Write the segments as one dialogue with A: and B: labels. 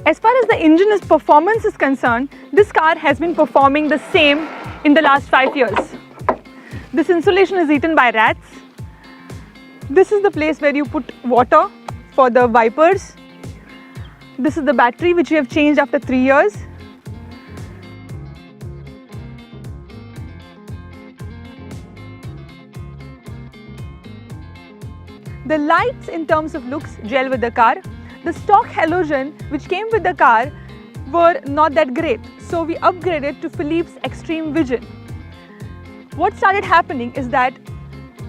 A: As far as the engine's performance is concerned, this car has been performing the same in the last 5 years. This insulation is eaten by rats. This is the place where you put water for the wipers. This is the battery which we have changed after 3 years. The lights in terms of looks gel with the car. The stock halogen which came with the car were not that great, so we upgraded to Philips Extreme Vision. What started happening is that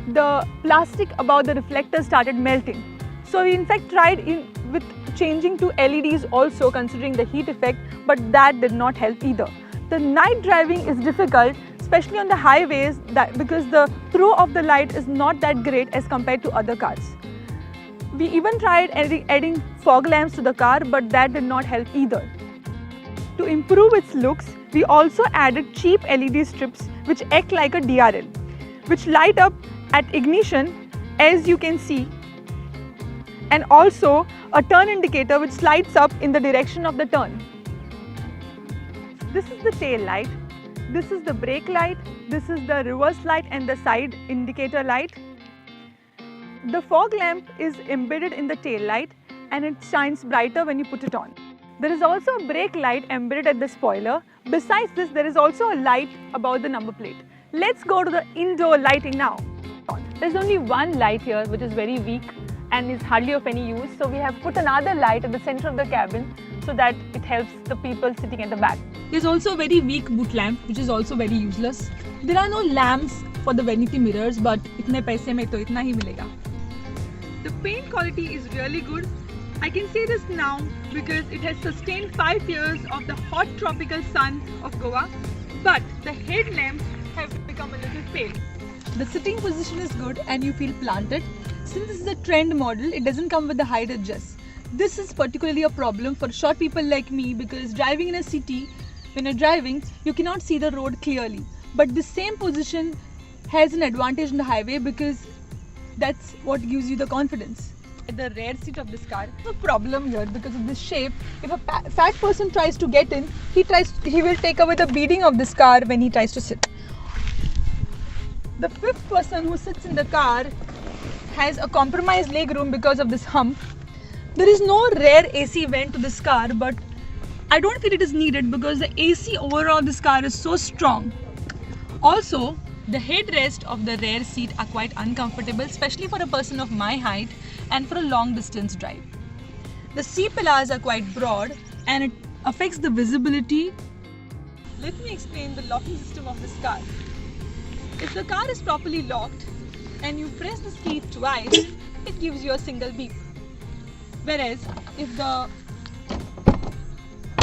A: the plastic above the reflector started melting. So we in fact tried with changing to LEDs also, considering the heat effect, but that did not help either. The night driving is difficult, especially on the highways, because the throw of the light is not that great as compared to other cars. We even tried adding fog lamps to the car, but that did not help either. To improve its looks, we also added cheap LED strips which act like a DRL, which light up at ignition, as you can see, and also a turn indicator which lights up in the direction of the turn. This is the tail light, this is the brake light, this is the reverse light and the side indicator light. The fog lamp is embedded in the tail light and it shines brighter when you put it on. There is also a brake light embedded at the spoiler. Besides this, there is also a light above the number plate. Let's go to the indoor lighting now. There's only one light here which is very weak and is hardly of any use. So we have put another light at the center of the cabin so that it helps the people sitting at the back. There's also a very weak boot lamp which is also very useless. There are no lamps for the vanity mirrors, but itne paise mein to itna hi milega. The paint quality is really good. I can say this now because it has sustained 5 years of the hot tropical sun of Goa, but the headlamps have become a little pale. The sitting position is good and you feel planted. Since this is a trend model, it doesn't come with the height adjust. This is particularly a problem for short people like me because driving in a city, when you're driving, you cannot see the road clearly. But the same position has an advantage in the highway because that's what gives you the confidence. At the rear seat of this car, the problem here because of this shape, if a fat person tries to get in, he will take away the beading of this car when he tries to sit. The fifth person who sits in the car has a compromised leg room because of this hump. There is no rear AC vent to this car, but I don't feel it is needed because the AC overall of this car is so strong. Also, the headrest of the rear seat are quite uncomfortable, especially for a person of my height and for a long distance drive. The C-pillars are quite broad and it affects the visibility. Let me explain the locking system of this car. If the car is properly locked and you press this key twice, it gives you a single beep. Whereas if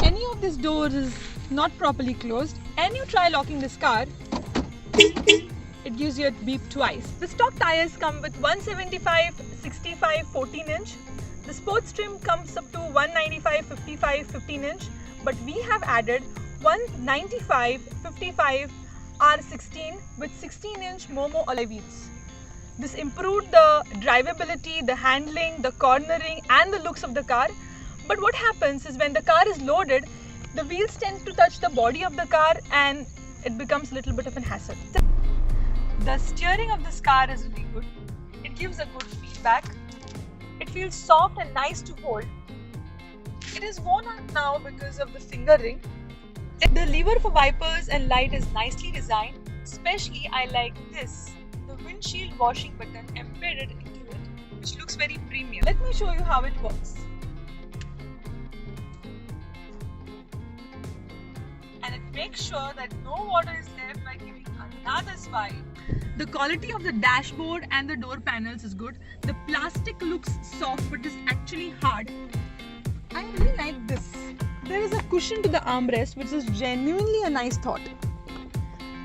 A: any of these doors is not properly closed and you try locking this car, it gives you a beep twice. The stock tires come with 175, 65, 14 inch. The sports trim comes up to 195, 55, 15 inch. But we have added 195, 55, R16 with 16 inch Momo alloy wheels. This improved the drivability, the handling, the cornering and the looks of the car. But what happens is when the car is loaded, the wheels tend to touch the body of the car and it becomes a little bit of an hassle. The steering of this car is really good. It gives a good feedback. It feels soft and nice to hold. It is worn out now because of the finger ring. The lever for wipers and light is nicely designed. Especially I like this, the windshield washing button embedded into it, which looks very premium. Let me show you how it works. And it makes sure that no water is left by giving another swipe. The quality of the dashboard and the door panels is good. The plastic looks soft but is actually hard. I really like this. There is a cushion to the armrest which is genuinely a nice thought.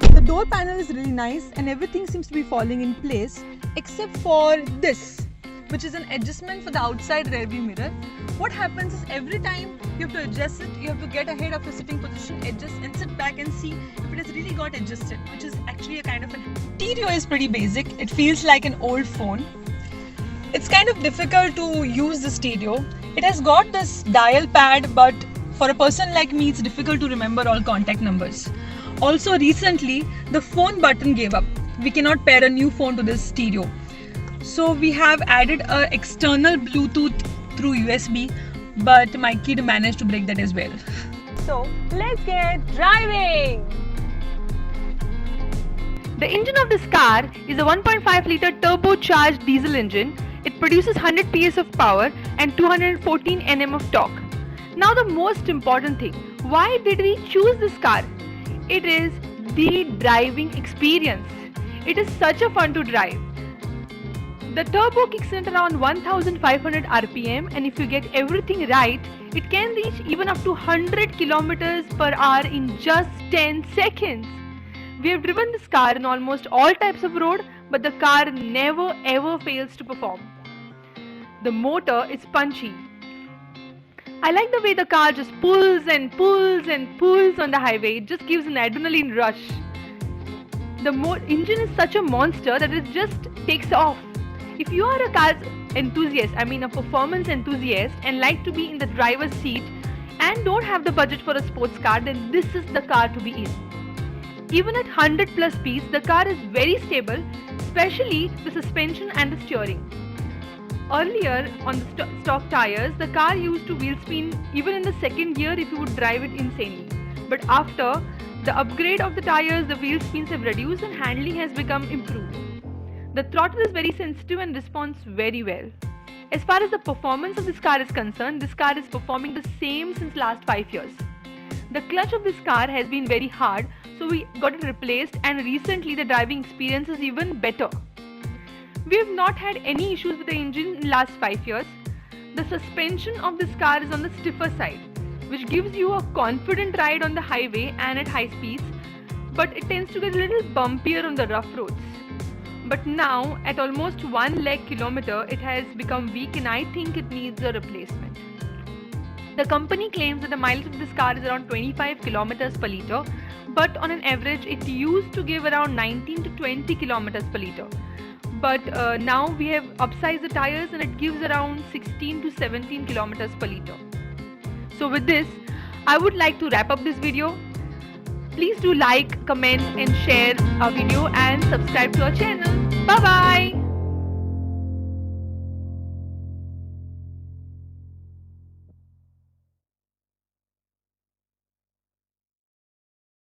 A: The door panel is really nice and everything seems to be falling in place except for this, which is an adjustment for the outside rear view mirror. What happens is every time you have to adjust it, you have to get ahead of your sitting position, adjust and sit back and see if it has really got adjusted, which is actually a kind of an... Interior is pretty basic. It feels like an old phone. It's kind of difficult to use the stereo. It has got this dial pad, but for a person like me, it's difficult to remember all contact numbers. Also, recently, the phone button gave up. We cannot pair a new phone to this stereo. So we have added an external Bluetooth through USB, but my kid managed to break that as well.
B: So let's get driving! The engine of this car is a 1.5 litre turbocharged diesel engine. It produces 100 PS of power and 214 Nm of torque. Now the most important thing, why did we choose this car? It is the driving experience. It is such a fun to drive. The turbo kicks in at around 1500 RPM, and if you get everything right, it can reach even up to 100 kilometers per hour in just 10 seconds. We have driven this car in almost all types of road, but the car never ever fails to perform. The motor is punchy. I like the way the car just pulls and pulls and pulls on the highway. It just gives an adrenaline rush. The engine is such a monster that it just takes off. If you are a car enthusiast, a performance enthusiast, and like to be in the driver's seat and don't have the budget for a sports car, then this is the car to be in. Even at 100 plus speeds, the car is very stable, especially the suspension and the steering. Earlier, on the stock tires, the car used to wheel spin even in the second gear if you would drive it insanely. But after the upgrade of the tires, the wheel spins have reduced and handling has become improved. The throttle is very sensitive and responds very well. As far as the performance of this car is concerned, this car is performing the same since last 5 years. The clutch of this car has been very hard, so we got it replaced, and recently the driving experience is even better. We have not had any issues with the engine in the last 5 years. The suspension of this car is on the stiffer side, which gives you a confident ride on the highway and at high speeds, but it tends to get a little bumpier on the rough roads. But now, at almost 1 lakh kilometer, it has become weak and I think it needs a replacement. The company claims that the mileage of this car is around 25 kilometers per litre, but on an average it used to give around 19 to 20 kilometers per litre. But now we have upsized the tires and it gives around 16 to 17 kilometers per litre. So with this, I would like to wrap up this video. Please do like, comment and share our video and subscribe to our channel. Bye bye.